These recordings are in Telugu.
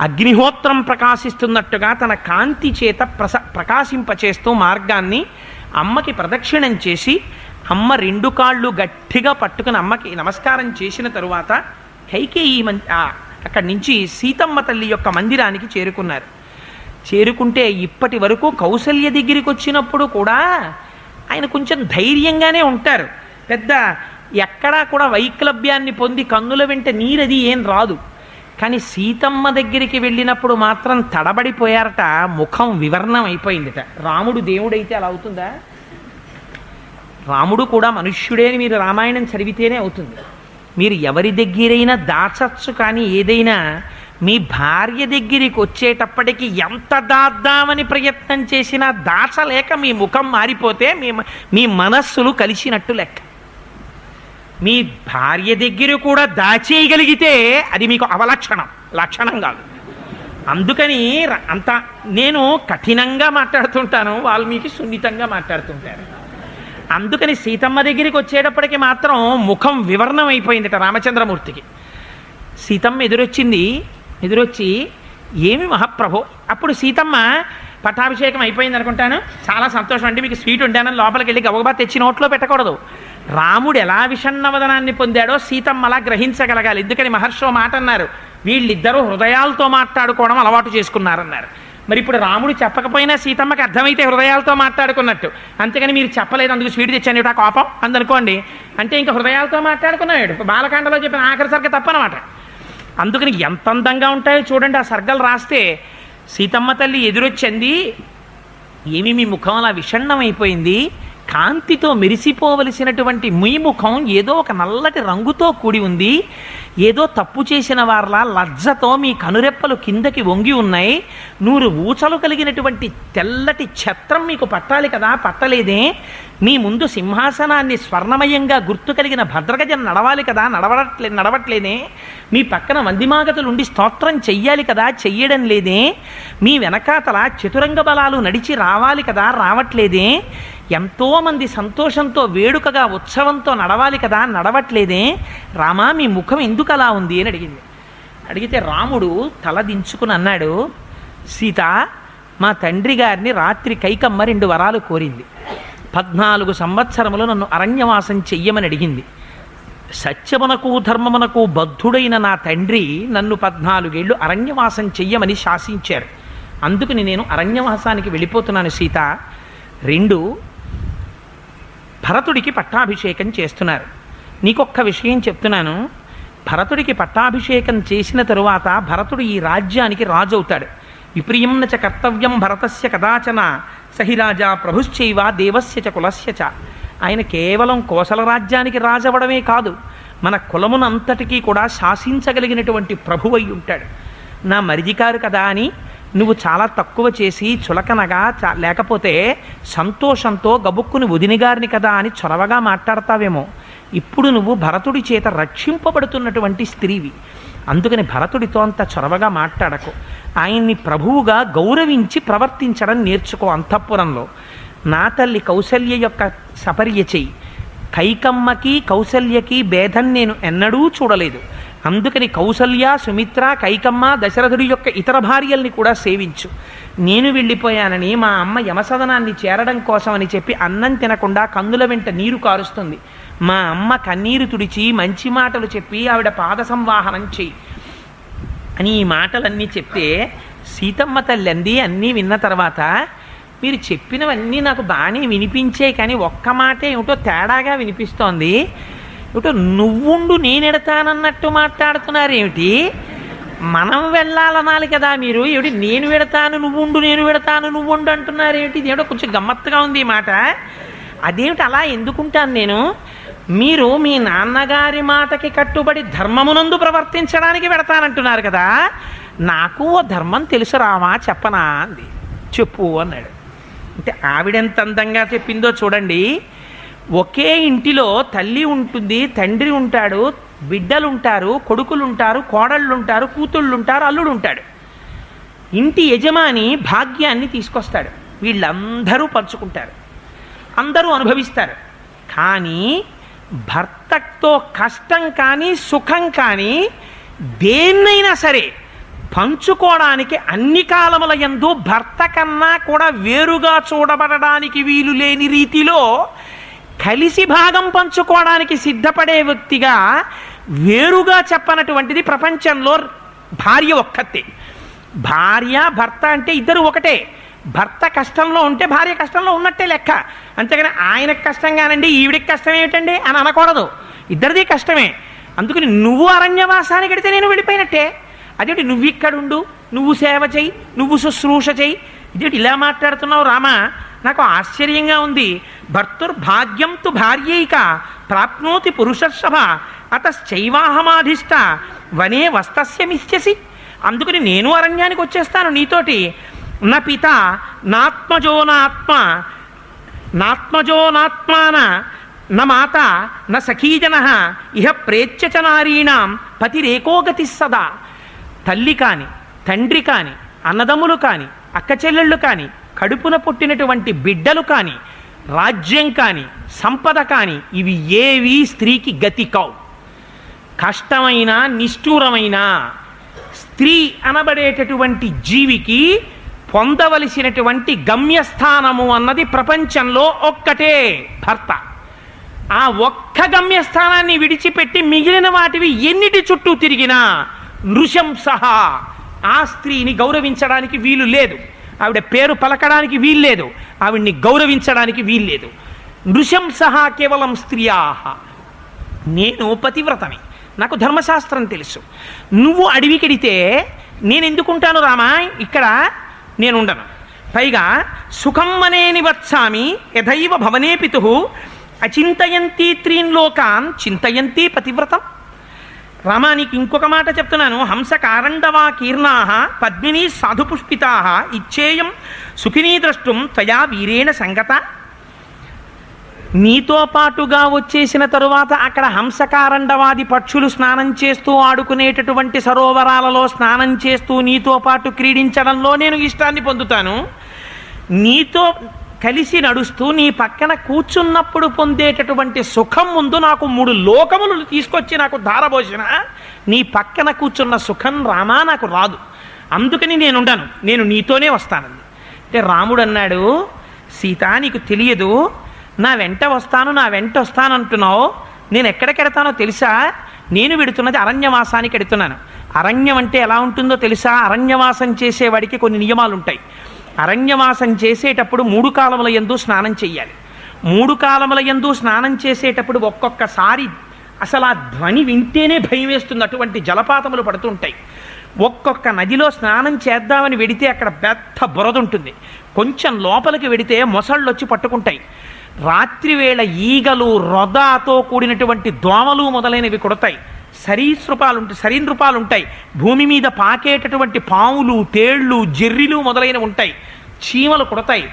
అగ్నిహోత్రం ప్రకాశిస్తున్నట్టుగా తన కాంతి చేత ప్రకాశింపచేస్తూ మార్గాన్ని అమ్మకి ప్రదక్షిణం చేసి అమ్మ రెండు కాళ్ళు గట్టిగా పట్టుకుని అమ్మకి నమస్కారం చేసిన తరువాత కైకేయి అక్కడి నుంచి సీతమ్మ తల్లి యొక్క మందిరానికి చేరుకున్నారు. చేరుకుంటే ఇప్పటి వరకు కౌసల్య దగ్గరికి వచ్చినప్పుడు కూడా ఆయన కొంచెం ధైర్యంగానే ఉంటారు. పెద్ద ఎక్కడా కూడా వైక్లభ్యాన్ని పొంది కన్నుల వెంట నీరది ఏం రాదు. కానీ సీతమ్మ దగ్గరికి వెళ్ళినప్పుడు మాత్రం తడబడిపోయారట, ముఖం వివర్ణం అయిపోయిందిట. రాముడు దేవుడైతే అలా అవుతుందా? రాముడు కూడా మనుష్యుడే అని మీరు రామాయణం చదివితేనే అవుతుంది. మీరు ఎవరి దగ్గరైనా దాచచ్చు, కానీ ఏదైనా మీ భార్య దగ్గరికి వచ్చేటప్పటికి ఎంత దాద్దామని ప్రయత్నం చేసినా దాచలేక మీ ముఖం మారిపోతే మీ మనస్సులు కలిసినట్టు లెక్క. మీ భార్య దగ్గర కూడా దాచేయగలిగితే అది మీకు అవలక్షణం, లక్షణం కాదు. అందుకని అంత నేను కఠినంగా మాట్లాడుతుంటాను, వాల్మీకి సున్నితంగా మాట్లాడుతుంటారు. అందుకని సీతమ్మ దగ్గరికి వచ్చేటప్పటికి మాత్రం ముఖం వివర్ణం అయిపోయిందట రామచంద్రమూర్తికి. సీతమ్మ ఎదురొచ్చి ఏమి మహాప్రభో. అప్పుడు సీతమ్మ పట్టాభిషేకం అయిపోయింది అనుకుంటాను, చాలా సంతోషం అండి, మీకు స్వీట్ ఉండానని లోపలికి వెళ్ళి గబగబా తెచ్చి నోట్లో పెట్టకూడదు. రాముడు ఎలా విషణ్ణవదనాన్ని పొందాడో సీతమ్మ అలా గ్రహించగలగాలి. ఎందుకని మహర్షి మాట అన్నారు, వీళ్ళిద్దరూ హృదయాలతో మాట్లాడుకోవడం అలవాటు చేసుకున్నారన్నారు. మరి ఇప్పుడు రాముడు చెప్పకపోయినా సీతమ్మకి అర్థమైతే హృదయాలతో మాట్లాడుకున్నట్టు. అంతేగాని మీరు చెప్పలేదు అందుకు స్వీట్ తెచ్చాను ఆ కోపం అందనుకోండి అంటే ఇంకా హృదయాలతో మాట్లాడుకున్నాడు. బాలకాండలో చెప్పిన ఆఖరి సర్గ తప్పనమాట. అందుకని ఎంత అందంగా ఉంటాయో చూడండి ఆ సర్గలు రాస్తే. సీతమ్మ తల్లి ఎదురొచ్చింది, ఏమి మీ ముఖం అలా విషణ్ణమైపోయింది, కాంతితో మెరిసిపోవలసినటువంటి మీ ముఖం ఏదో ఒక నల్లటి రంగుతో కూడి ఉంది, ఏదో తప్పు చేసిన వారిలా లజ్జతో మీ కనురెప్పలు కిందకి వంగి ఉన్నాయి, 100 ఊచలు కలిగినటువంటి తెల్లటి ఛత్రం మీకు పట్టాలి కదా, పట్టలేదే, మీ ముందు సింహాసనాన్ని స్వర్ణమయంగా గుర్తు కలిగిన భద్రగజం నడవాలి కదా, నడవట్లేదే, మీ పక్కన వందిమాగతులుండి స్తోత్రం చెయ్యాలి కదా, చెయ్యడం లేదే, మీ వెనకాతల చతురంగ బలాలు నడిచి రావాలి కదా, రావట్లేదే, ఎంతోమంది సంతోషంతో వేడుకగా ఉత్సవంతో నడవాలి కదా, నడవట్లేదే, రామా మీ ముఖం ఎందుకు అలా ఉంది అని అడిగింది. అడిగితే రాముడు తల దించుకుని అన్నాడు, సీత, మా తండ్రి గారిని రాత్రి కైకమ్మ 2 వరాలు కోరింది. 14 సంవత్సరములు నన్ను అరణ్యవాసం చెయ్యమని అడిగింది. సత్యమునకు ధర్మమునకు బద్ధుడైన నా తండ్రి నన్ను 14 ఏళ్ళు అరణ్యవాసం చెయ్యమని శాసించారు. అందుకని నేను అరణ్యవాసానికి వెళ్ళిపోతున్నాను సీత. 2, భరతుడికి పట్టాభిషేకం చేస్తున్నారు. నీకొక్క విషయం చెప్తున్నాను, భరతుడికి పట్టాభిషేకం చేసిన తరువాత భరతుడు ఈ రాజ్యానికి రాజు అవుతాడు. విప్రియంన చ కర్తవ్యం భరతస్య కదాచన సహిరాజా ప్రభుశ్చైవ దేవస్య చ కులస్య చ. ఆయన కేవలం కోసల రాజ్యానికి రాజవడమే కాదు, మన కులమునంతటికీ కూడా శాసించగలిగినటువంటి ప్రభువై ఉంటాడు. నా మరిదికారు కదా అని నువ్వు చాలా తక్కువ చేసి చులకనగా లేకపోతే సంతోషంతో గబుక్కుని వదినిగారిని కదా అని చొరవగా మాట్లాడతావేమో. ఇప్పుడు నువ్వు భరతుడి చేత రక్షింపబడుతున్నటువంటి స్త్రీవి. అందుకని భరతుడితో అంత చొరవగా మాట్లాడకు. ఆయన్ని ప్రభువుగా గౌరవించి ప్రవర్తించడం నేర్చుకో అంతఃపురంలో. నా తల్లి కౌసల్య యొక్క సపర్య చెయ్యి. కైకమ్మకి కౌసల్యకి భేదం నేను ఎన్నడూ చూడలేదు. అందుకని కౌసల్య, సుమిత్ర, కైకమ్మ, దశరథుడి యొక్క ఇతర భార్యల్ని కూడా సేవించు. నేను వెళ్ళిపోయానని మా అమ్మ యమసదనాన్ని చేరడం కోసం అని చెప్పి అన్నం తినకుండా కన్నుల వెంట నీరు కారుస్తుంది. మా అమ్మ కన్నీరు తుడిచి మంచి మాటలు చెప్పి ఆవిడ పాద సంవాహనం చెయ్యి అని ఈ మాటలన్నీ చెప్తే సీతమ్మ తల్లి అంది. అన్నీ విన్న తర్వాత, మీరు చెప్పినవన్నీ నాకు బాగానే వినిపించే, కానీ ఒక్క మాటే ఏమిటో తేడాగా వినిపిస్తోంది. ఏమిటో నువ్వుండు నేనెడతానన్నట్టు మాట్లాడుతున్నారేమిటి? మనం వెళ్ళాలనాలి కదా మీరు, ఏమిటి నేను వెడతాను నువ్వుండు, నేను వెడతాను నువ్వుండు అంటున్నారేమిటి? ఇదేమిటో కొంచెం గమ్మత్తుగా ఉంది ఈ మాట. అదేమిటి అలా ఎందుకుంటాను నేను? మీరు మీ నాన్నగారి మాటకి కట్టుబడి ధర్మమునందు ప్రవర్తించడానికి పెడతానంటున్నారు కదా, నాకు ఓ ధర్మం తెలుసు రామా, చెప్పనా అంది. చెప్పు అన్నాడు. అంటే ఆవిడెంత అందంగా చెప్పిందో చూడండి. ఒకే ఇంటిలో తల్లి ఉంటుంది, తండ్రి ఉంటాడు, బిడ్డలుంటారు, కొడుకులుంటారు, కోడళ్ళుంటారు, కూతుళ్ళుంటారు, అల్లుడు ఉంటాడు. ఇంటి యజమాని భాగ్యాన్ని తీసుకొస్తాడు, వీళ్ళందరూ పంచుకుంటారు, అందరూ అనుభవిస్తారు. కానీ భర్తతో కష్టం కానీ సుఖం కానీ దేన్నైనా సరే పంచుకోవడానికి అన్ని కాలముల యందు భర్త కన్నా కూడా వేరుగా చూడబడడానికి వీలు లేని రీతిలో కలిసి భాగం పంచుకోవడానికి సిద్ధపడే వ్యక్తిగా వేరుగా చెప్పనటువంటిది ప్రపంచంలో భార్య ఒక్కతే. భార్య భర్త అంటే ఇద్దరు ఒకటే. భర్త కష్టంలో ఉంటే భార్య కష్టంలో ఉన్నట్టే లెక్క. అంతేగాని ఆయనకు కష్టంగానండి ఈవిడికి కష్టం ఏమిటండి అని అనకూడదు. ఇద్దరిది కష్టమే. అందుకని నువ్వు అరణ్యవాసానికి వెడితే నేను వెళ్ళిపోయినట్టే. అదేంటి నువ్వు ఇక్కడుండు, నువ్వు సేవ చెయ్యి, నువ్వు శుశ్రూష చెయ్యి, ఇదేంటి ఇలా మాట్లాడుతున్నావు రామా? నాకు ఆశ్చర్యంగా ఉంది. భర్తుర్భాగ్యం తు భార్యైక ప్రాప్నోతి పురుషర్షభ అతశ్చైవాహమాధిష్ట వనే వస్తస్యమిష్యసి. అందుకని నేను అరణ్యానికి వచ్చేస్తాను నీతోటి. నా పిత నాత్మజోనాత్మాన నా మాత నా సఖీజన ఇహ ప్రేత్య చ నారీణాం పతిరేకోగతి సదా. తల్లి కాని, తండ్రి కాని, అన్నదమ్ములు కాని, అక్క చెల్లెళ్ళు కాని, కడుపున పుట్టినటువంటి బిడ్డలు కాని, రాజ్యం కాని, సంపద కాని, ఇవి ఏవి స్త్రీకి గతి కావు. కష్టమైన నిష్ఠూరమైన స్త్రీ అనబడేటటువంటి జీవికి పొందవలసినటువంటి గమ్యస్థానము అన్నది ప్రపంచంలో ఒక్కటే, భర్త. ఆ ఒక్క గమ్యస్థానాన్ని విడిచిపెట్టి మిగిలిన వాటివి ఎన్నిటి చుట్టూ తిరిగినా నృశంసహ, ఆ స్త్రీని గౌరవించడానికి వీలు లేదు. ఆవిడ పేరు పలకడానికి వీల్లేదు, ఆవిడ్ని గౌరవించడానికి వీల్లేదు. నృశంసహ కేవలం స్త్రియాహ. నేను పతివ్రతని, నాకు ధర్మశాస్త్రం తెలుసు. నువ్వు అడవికెడితే నేను ఎందుకుంటాను రామా? ఇక్కడ నేనుండను. పైగా సుఖం అనేని వచ్చామి యథైవ భవనే పితు అచింతయంతి త్రీన్ లోకాన్ చింతయంతి పతివ్రతం. రామా, నీకు ఇంకొక మాట చెప్తున్నాను. హంస కారండవా కీర్ణా పద్మినీ సాధుపుష్పితా ఇచ్చేయం సుఖినీ ద్రష్టుం త్వయా వీరేణ సంగత. నీతో పాటుగా వచ్చేసిన తరువాత అక్కడ హంసకారండవాది పక్షులు స్నానం చేస్తూ ఆడుకునేటటువంటి సరోవరాలలో స్నానం చేస్తూ నీతో పాటు క్రీడించడంలో నేను ఇష్టాన్ని పొందుతాను. నీతో కలిసి నడుస్తూ నీ పక్కన కూర్చున్నప్పుడు పొందేటటువంటి సుఖం ముందు నాకు 3 లోకములు తీసుకొచ్చి నాకు ధారపోసిన నీ పక్కన కూర్చున్న సుఖం రామా నాకు రాదు. అందుకని నేనుండను, నేను నీతోనే వస్తానంది. అంటే రాముడు అన్నాడు, సీత నీకు తెలియదు, నా వెంట వస్తానంటున్నావు. నేను ఎక్కడికెడతానో తెలుసా? నేను వెడుతున్నది అరణ్యవాసానికి ఎడుతున్నాను. అరణ్యం అంటే ఎలా ఉంటుందో తెలుసా? అరణ్యవాసం చేసేవాడికి కొన్ని నియమాలు ఉంటాయి. అరణ్యవాసం చేసేటప్పుడు 3 కాలముల యందు స్నానం చెయ్యాలి. 3 కాలముల యందు స్నానం చేసేటప్పుడు ఒక్కొక్కసారి అసలు ఆ ధ్వని వింటేనే భయం వేస్తుంది, అటువంటి జలపాతములు పడుతుంటాయి. ఒక్కొక్క నదిలో స్నానం చేద్దామని వెడితే అక్కడ పెద్ద బురద ఉంటుంది. కొంచెం లోపలికి వెడితే మొసళ్ళు వచ్చి పట్టుకుంటాయి. రాత్రివేళ ఈగలు, రొదతో కూడినటువంటి దోమలు మొదలైనవి కొడతాయి. సరీనృపాలు ఉంటాయి. భూమి మీద పాకేటటువంటి పాములు, తేళ్లు, జెర్రిలు మొదలైనవి ఉంటాయి. చీమలు కొడతాయి.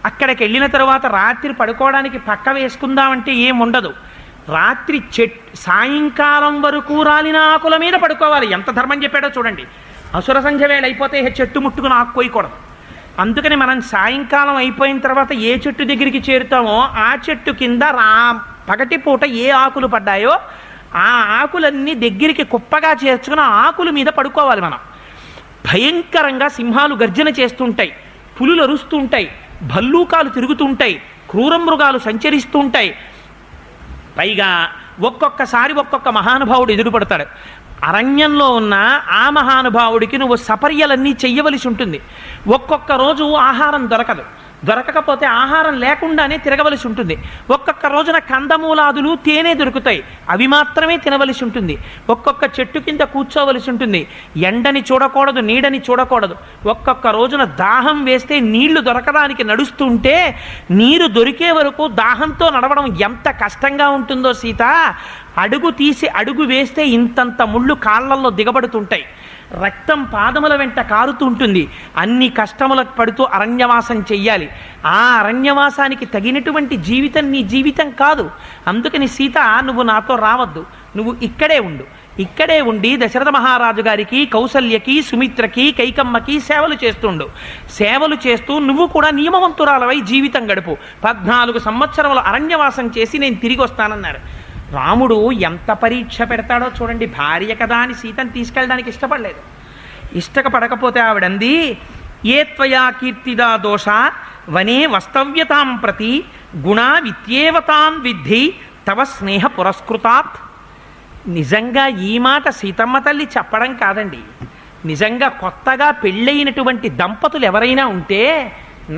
అక్కడికి వెళ్ళిన తర్వాత రాత్రి పడుకోవడానికి పక్క వేసుకుందామంటే ఏముండదు. రాత్రి సాయంకాలం వరకు రాలిన ఆకుల మీద పడుకోవాలి. ఎంత ధర్మం చెప్పాడో చూడండి. అసుర సంధ్య వేళ అయిపోతే చెట్టు ముట్టుకుని ఆకుకోయకూడదు. అందుకని మనం సాయంకాలం అయిపోయిన తర్వాత ఏ చెట్టు దగ్గరికి చేరుతామో ఆ చెట్టు కింద పగటిపూట ఏ ఆకులు పడ్డాయో ఆ ఆకులన్నీ దగ్గరికి కుప్పగా చేర్చుకుని ఆకుల మీద పడుకోవాలి మనం. భయంకరంగా సింహాలు గర్జన చేస్తుంటాయి, పులులు అరుస్తుంటాయి, భల్లూకాలు తిరుగుతుంటాయి, క్రూర మృగాలు సంచరిస్తూ ఉంటాయి. పైగా ఒక్కొక్కసారి ఒక్కొక్క మహానుభావుడు ఎదురుపడతాడు. అరణ్యంలో ఉన్న ఆ మహానుభావుడికి నువ్వు సపర్యలన్నీ చెయ్యవలసి ఉంటుంది. ఒక్కొక్క రోజు ఆహారం దొరకకపోతే ఆహారం లేకుండానే తిరగవలసి ఉంటుంది. ఒక్కొక్క రోజున కందమూలాదులు, తేనె దొరుకుతాయి, అవి మాత్రమే తినవలసి ఉంటుంది. ఒక్కొక్క చెట్టు కింద కూర్చోవలసి ఉంటుంది. ఎండని చూడకూడదు, నీడని చూడకూడదు. ఒక్కొక్క రోజున దాహం వేస్తే నీళ్లు దొరకడానికి నడుస్తుంటే నీరు దొరికే వరకు దాహంతో నడవడం ఎంత కష్టంగా ఉంటుందో సీత. అడుగు వేస్తే ఇంతంత ముళ్ళు కాళ్ళల్లో దిగబడుతుంటాయి. రక్తం పాదముల వెంట కారుతూ ఉంటుంది. అన్ని కష్టములకు పడుతూ అరణ్యవాసం చెయ్యాలి. ఆ అరణ్యవాసానికి తగినటువంటి జీవితం నీ జీవితం కాదు. అందుకని సీత, నువ్వు నాతో రావద్దు, నువ్వు ఇక్కడే ఉండి దశరథ మహారాజు గారికి, కౌసల్యకి, సుమిత్రకి, కైకమ్మకి సేవలు చేస్తూ నువ్వు కూడా నియమవంతురాలవై జీవితం గడుపు. 14 సంవత్సరములు అరణ్యవాసం చేసి నేను తిరిగి వస్తానన్నారు. రాముడు ఎంత పరీక్ష పెడతాడో చూడండి. భార్య కదా అని సీతను తీసుకెళ్ళడానికి ఇష్టపడలేదు. ఇష్టక పడకపోతే ఆవిడంది, ఏ త్వయా కీర్తిదా దోష వనే వస్తవ్యతాం ప్రతి గుణా విత్యేవతాన్ విద్ధి తవ స్నేహ పురస్కృతాత్. నిజంగా ఈ మాట సీతమ్మ తల్లి చెప్పడం కాదండి. నిజంగా కొత్తగా పెళ్ళయినటువంటి దంపతులు ఎవరైనా ఉంటే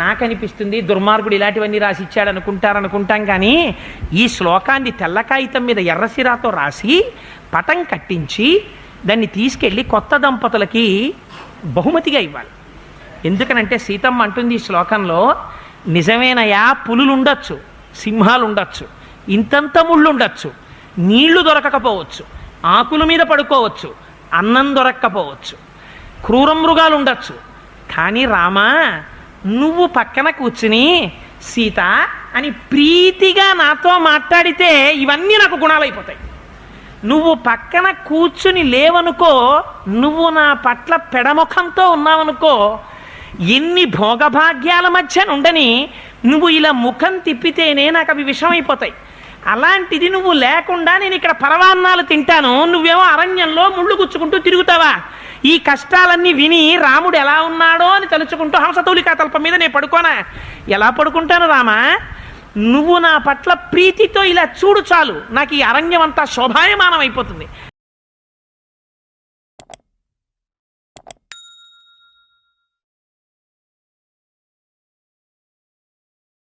నాకనిపిస్తుంది దుర్మార్గుడు ఇలాంటివన్నీ రాసి ఇచ్చాడనుకుంటాం. కానీ ఈ శ్లోకాన్ని తెల్ల కాగితం మీద ఎర్రసిరాతో రాసి పటం కట్టించి దాన్ని తీసుకెళ్ళి కొత్త దంపతులకి బహుమతిగా ఇవ్వాలి. ఎందుకనంటే సీతమ్మ అంటుంది ఈ శ్లోకంలో, నిజమేనయా పులులు ఉండొచ్చు, సింహాలు ఉండొచ్చు, ఇంతంత ముళ్ళు ఉండొచ్చు, నీళ్లు దొరకకపోవచ్చు, ఆకుల మీద పడుకోవచ్చు, అన్నం దొరక్కపోవచ్చు, క్రూర మృగాలు ఉండొచ్చు. కానీ రామా, నువ్వు పక్కన కూర్చుని సీత అని ప్రీతిగా నాతో మాట్లాడితే ఇవన్నీ నాకు గుణాలు అయిపోతాయి. నువ్వు పక్కన కూర్చుని లేవనుకో, నువ్వు నా పట్ల పెడముఖంతో ఉన్నావనుకో, ఎన్ని భోగభాగ్యాల మధ్య ఉండని నువ్వు ఇలా ముఖం తిప్పితేనే నాకు అవి విషమైపోతాయి. అలాంటిది నువ్వు లేకుండా నేను ఇక్కడ పరవాన్నాలు తింటాను, నువ్వేమో అరణ్యంలో ముళ్ళు గుచ్చుకుంటూ తిరుగుతావా? ఈ కష్టాలన్నీ విని రాముడు ఎలా ఉన్నాడో అని తలుచుకుంటూ హంసతూలికా తల్పం మీద నేను పడుకోనా? ఎలా పడుకుంటాను రామా? నువ్వు నా పట్ల ప్రీతితో ఇలా చూడు చాలు, నాకు ఈ అరణ్యం అంతా శోభాయమానం అయిపోతుంది.